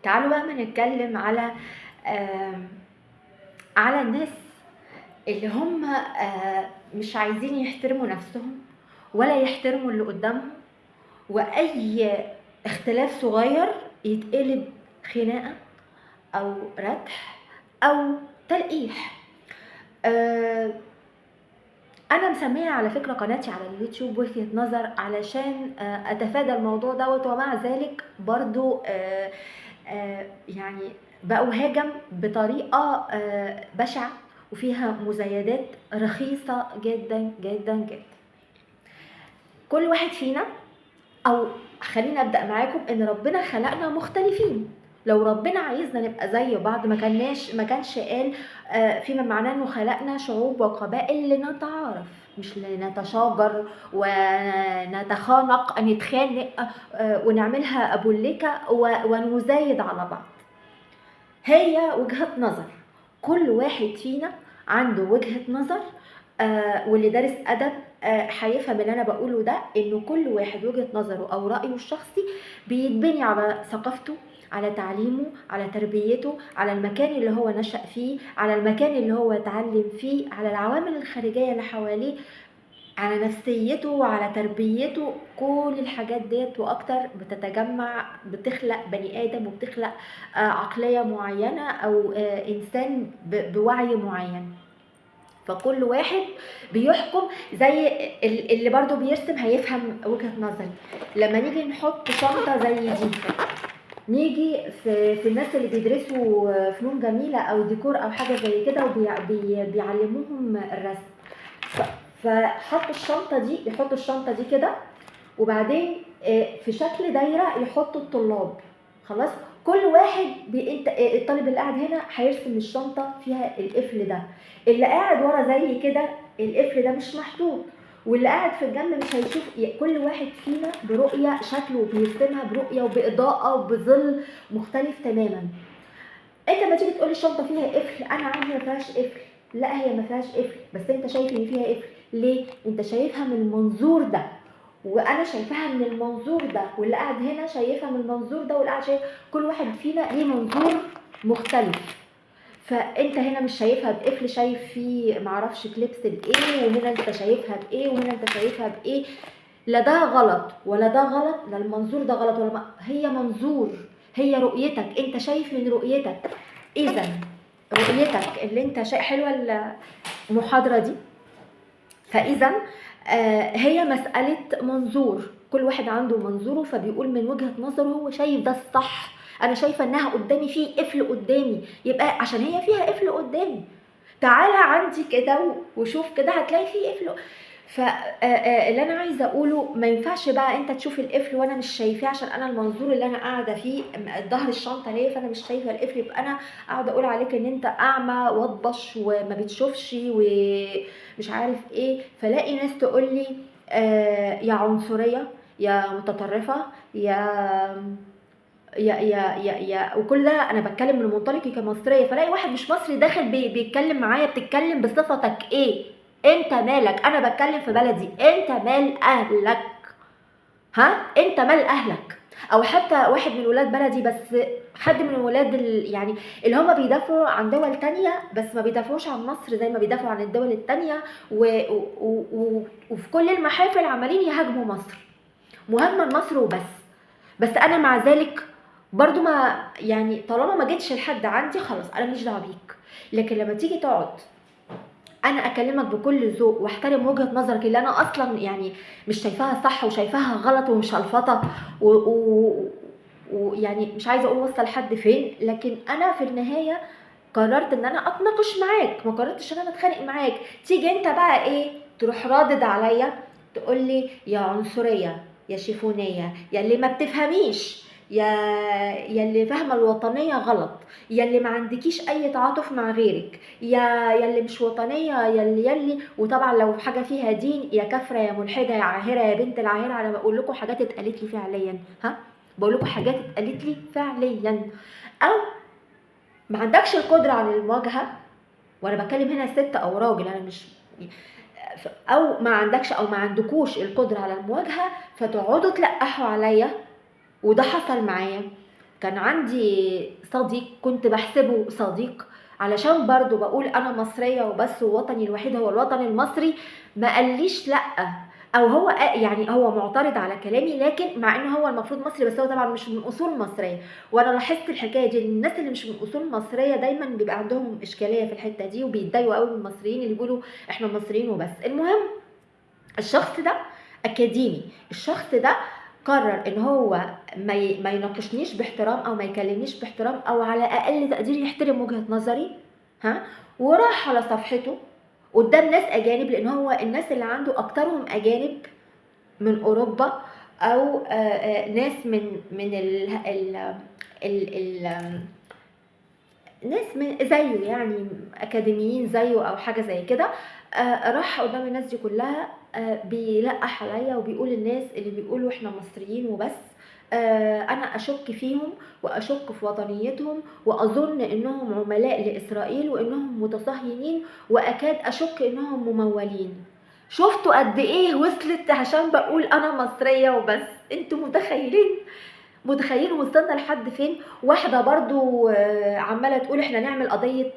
تعالوا بقى ما نتكلم آم، على الناس اللي هم مش عايزين يحترموا نفسهم ولا يحترموا اللي قدامهم، واي اختلاف صغير يتقلب خناقة او ردح او تلقيح. آه، انا مسميه على فكره قناتي على اليوتيوب وجهة نظر، علشان اتفادى الموضوع دوت، ومع ذلك برضو يعني بقوا هاجم بطريقه بشعه وفيها مزايدات رخيصه جدا جدا جدا. كل واحد فينا، او خليني ابدا معاكم ان ربنا خلقنا مختلفين. لو ربنا عايزنا نبقى زي بعض ما كانش قال فيما معناه انه خلقنا شعوب وقبائل لنتعارف، مش لنتشاجر ونتخانق، نتخانق ونعملها ابوليكا ونزايد على بعض. هي وجهة نظر، كل واحد فينا عنده وجهة نظر. واللي دارس أدب هيفهم اللي أنا بقوله ده، إنه كل واحد وجهة نظره أو رأيه الشخصي بيتبني على ثقافته، على تعليمه، على تربيته، على المكان اللي هو نشأ فيه، على المكان اللي هو اتعلم فيه، على العوامل الخارجية اللي حواليه، على نفسيته وعلى تربيته. كل الحاجات ديت واكتر بتتجمع، بتخلق بني ادم وبتخلق عقلية معينة او انسان بوعي معين. فكل واحد بيحكم زي اللي برضو بيرسم هيفهم وجهة نظري. لما نيجي نحط شنطة زي دي، نيجي في الناس اللي بيدرسوا فنون جميلة او ديكور او حاجة زي كده وبيعلموهم الرسم، فحط الشنطة دي، يحط الشنطة دي كده، وبعدين في شكل دايرة يحطوا الطلاب. خلاص، كل واحد انت الطالب اللي قاعد هنا هيرسم الشنطة فيها القفل ده، اللي قاعد ورا زي كده القفل ده مش محطوط، واللي قاعد في الجنب مش هيشوف. كل واحد فينا برؤية شكله بيرسمها برؤية وبإضاءة وبظل مختلف تماما. انت ما تيجي تقول الشنطه فيها قفل، انا عندي ما فيهاش قفل. لا، هي ما فيهاش قفل، بس انت شايف ان فيها قفل. ليه؟ انت شايفها من المنظور ده، وانا شايفاها من المنظور ده، واللي قاعد هنا شايفها من المنظور ده، واللي قاعد شايف. كل واحد فينا ليه منظور مختلف. فانت هنا مش شايفها بقفل، شايف فيه معرفش كليبس بايه، وهنا انت شايفها بايه، وهنا انت شايفها بايه. لا ده غلط ولا ده غلط، لا المنظور ده غلط ولا هي منظور، هي رؤيتك، انت شايف من رؤيتك. اذا رؤيتك اللي انت حلوه المحاضره دي. فاذا هي مساله منظور، كل واحد عنده منظوره، فبيقول من وجهه نظره هو شايف ده الصح. انا شايفه انها قدامي، في قفل قدامي، يبقى عشان هي فيها قفل قدامي، تعالى عندي كده وشوف كده هتلاقي فيه قفل. فاللي انا عايزه اقوله، ما ينفعش بقى انت تشوف القفل وانا مش شايفاه، عشان انا المنظور اللي انا قاعده فيه ظهر الشنطه ليه، فانا مش شايفه القفل، يبقى انا قاعده اقول عليك ان انت اعمى واطبش وما بتشوفش ومش عارف ايه. فلاقي ناس تقول لي يا عنصريه، يا متطرفه، يا وكل ده انا بتكلم من منطلقي كمصريه. فلاقي واحد مش مصري داخل بيتكلم معايا، بتتكلم بصفتك ايه؟ انت مالك؟ انا بتكلم في بلدي، انت مال اهلك؟ ها، انت مال اهلك؟ او حتى واحد من ولاد بلدي، بس حد من ولاد يعني اللي هم بيدافعوا عن دول تانية، بس ما بيدافعوش عن مصر زي ما بيدافعوا عن الدول التانية، وفي كل المحافل عمالين يهاجموا مصر، مهمة مصر وبس. بس انا مع ذلك برضو ما يعني طالما ما جيتش لحد عندي خلاص انا مش دعوه بيك. لكن لما تيجي تقعد انا اكلمك بكل ذوق واحترم وجهه نظرك اللي انا اصلا يعني مش شايفاها صح وشايفاها غلط ومش الفطه ويعني مش عايزه اقول وصل لحد فين، لكن انا في النهايه قررت ان انا اتناقش معاك، ما قررتش ان انا اتخانق معاك. تيجي انت بقى ايه، تروح رادد عليا تقول لي يا عنصريه، يا شيفونيه، يا اللي ما بتفهميش، يا اللي فاهمه الوطنيه غلط، يا اللي ما عندكيش اي تعاطف مع غيرك، يا اللي مش وطنيه، يا اللي وطبعا لو حاجه فيها دين، يا كافره يا ملحده يا عاهره يا بنت العاهره. انا بقول لكم حاجات اتقالت لي فعليا، بقول لكم حاجات اتقالت لي فعليا. او ما عندكش القدره على المواجهه، وانا بتكلم هنا ست او راجل، انا مش، او ما عندكش او ما عندكوش القدره على المواجهه، فتقعدوا تلقحوا عليا. وده حصل معايا، كان عندي صديق كنت بحسبه صديق، علشان برضو بقول انا مصرية وبس، ووطني الوحيد هو الوطن المصري، ما قاليش لا، او هو يعني هو معترض على كلامي، لكن مع انه هو المفروض مصري، بس هو طبعا مش من اصول مصرية. وانا لاحظت الحكاية دي، الناس اللي مش من اصول مصرية دايما بيبقى عندهم اشكالية في الحتة دي، وبيتضايقوا قوي من المصريين اللي بيقولوا احنا مصريين وبس. المهم الشخص ده اكاديمي، الشخص ده قرر ان هو ما يناقشنيش باحترام، او ما يكلمنيش باحترام، او على اقل تقدير يحترم وجهة نظري، ها، وراح على صفحته قدام ناس اجانب، لان هو الناس اللي عنده اكترهم اجانب من اوروبا، او ناس من ال ناس من زيه، يعني اكاديميين زيه او حاجه زي كده. راح قدام الناس دي كلها بيلقح عليا، وبيقول الناس اللي بيقولوا احنا مصريين وبس انا اشك فيهم، واشك في وطنيتهم، واظن انهم عملاء لاسرائيل، وانهم متصهينين، واكاد اشك انهم ممولين. شفتوا قد ايه وصلت عشان بقول انا مصريه وبس؟ انتوا متخيلين وصلنا لحد فين؟ واحدة برضو عمالة تقول احنا نعمل قضية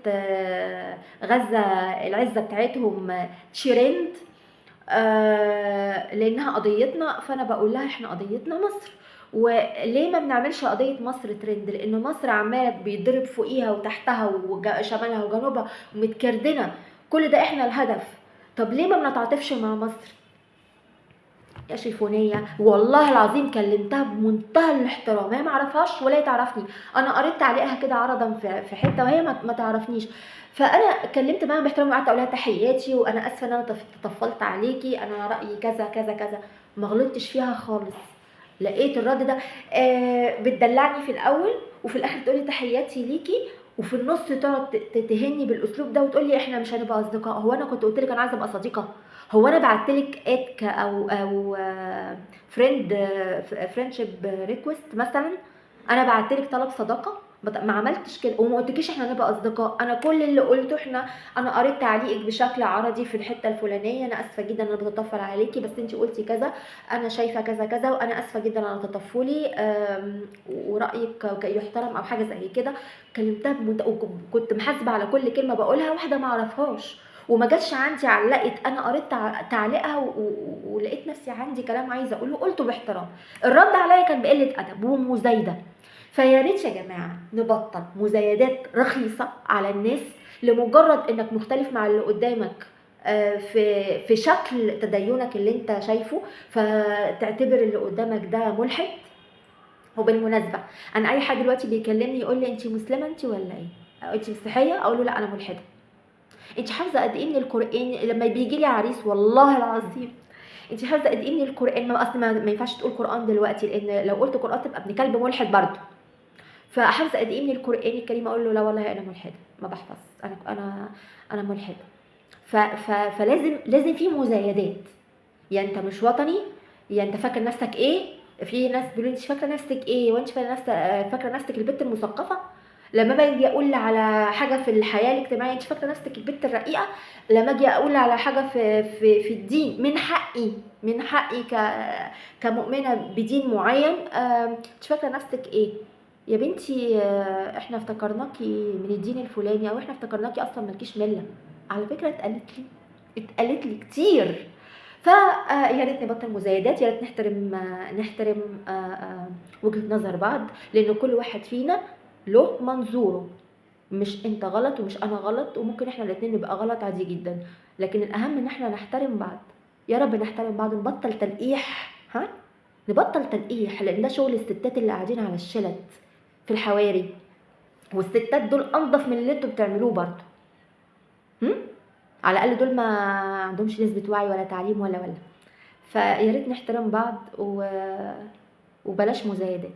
غزة العزة بتاعتهم ترند لانها قضيتنا. فانا بقول لها احنا قضيتنا مصر، وليه ما بنعملش قضية مصر ترند؟ لان مصر عمالة بيضرب فوقيها وتحتها وشمالها وجنوبها ومتكردنة، كل ده احنا الهدف. طب ليه ما بنتعاطفش مع مصر؟ يا شيفونية والله العظيم كلمتها بمنتهى الاحترام، هي ما عرفهاش ولا هي تعرفني، انا قريت تعليقها كده عرضا في حته، وهي ما تعرفنيش. فانا كلمت معاها باحترام، وقعدت اقول لها تحياتي، وانا اسفه ان انا تطفلت عليكي، انا رايي كذا كذا كذا، ما غلطتش فيها خالص. لقيت الرد ده بتدلعني في الاول، وفي الاخر تقولي تحياتي ليكي، وفي النص تقعد تهني بالاسلوب ده، وتقولي احنا مش هنبقى اصدقاء. هو انا كنت قلت لك انا عايزه ابقى صديقه؟ هو انا بعتلك اتك او فريندشيب ريكوست مثلا؟ انا بعتلك طلب صداقه؟ ما عملتش كده، وما قلتلكيش احنا هنبقى اصدقاء. انا كل اللي قلته انا قريت تعليقك بشكل عرضي في الحته الفلانيه، انا اسفه جدا انا بتطفل عليكي، بس انت قلتي كذا، انا شايفه كذا كذا، وانا اسفه جدا على تطفلي، ورايك يحترم او حاجه زي كده. كلمتها وكنت محاسبه على كل كلمه بقولها. واحده ما اعرفهاش وما جاتش عندي علقت، انا قريت تعليقها ولقيت نفسي عندي كلام عايزه اقوله، قلته باحترام. الرد عليا كان بقله ادب ومزايده. فيا ريت يا جماعه نبطل مزايدات رخيصه على الناس لمجرد انك مختلف مع اللي قدامك في شكل تدينك اللي انت شايفه، فتعتبر اللي قدامك ده ملحد. وبالمناسبه انا اي حد دلوقتي بيكلمني يقول لي انت مسلمه انت ولا ايه، او انت مسيحيه، اقول له لا انا ملحده. انت حافظه قد ايه من القران؟ لما بيجي لي عريس والله العظيم، انت حافظه قد ايه من القران؟ ما اصل ما ينفعش تقول قران دلوقتي، لان لو قلت قران تبقى ابن كلب ملحد برضه. فحافظه قد ايه من القران الكريم؟ اقول له لا والله انا ملحده، ما بحفظ، انا ملحده. فلازم في مزايدات. يا انت مش وطني، يا انت فاكر نفسك ايه. في ناس بيقولوا انت فاكره نفسك ايه، وانت فاكره نفسك البت المثقفه. لما باجي اقول على حاجه في الحياه الاجتماعيه انت فاكره نفسك البت الرقيقه. لما اجي اقول على حاجه في الدين، من حقي كمؤمنه بدين معين، انت فاكره نفسك ايه يا بنتي؟ احنا افتكرناكي من الدين الفلاني، او احنا افتكرناكي اصلا مالكيش مله. على فكره اتقالت لي كتير. فيا ريت نبطل مزايدات، يا ريت نحترم وجهة نظر بعض، لان كل واحد فينا له منظوره. مش انت غلط ومش انا غلط، وممكن احنا الاتنين نبقى غلط عادي جدا، لكن الاهم ان احنا نحترم بعض. يا رب نحترم بعض، نبطل تلقيح، ها، نبطل تلقيح، لان ده شغل الستات اللي قاعدين على الشلت في الحواري، والستات دول انضف من اللي انتوا بتعملوه برضه. على الاقل دول ما عندهمش نسبة وعي ولا تعليم ولا. فيا ريت نحترم بعض وبلاش مزايدات.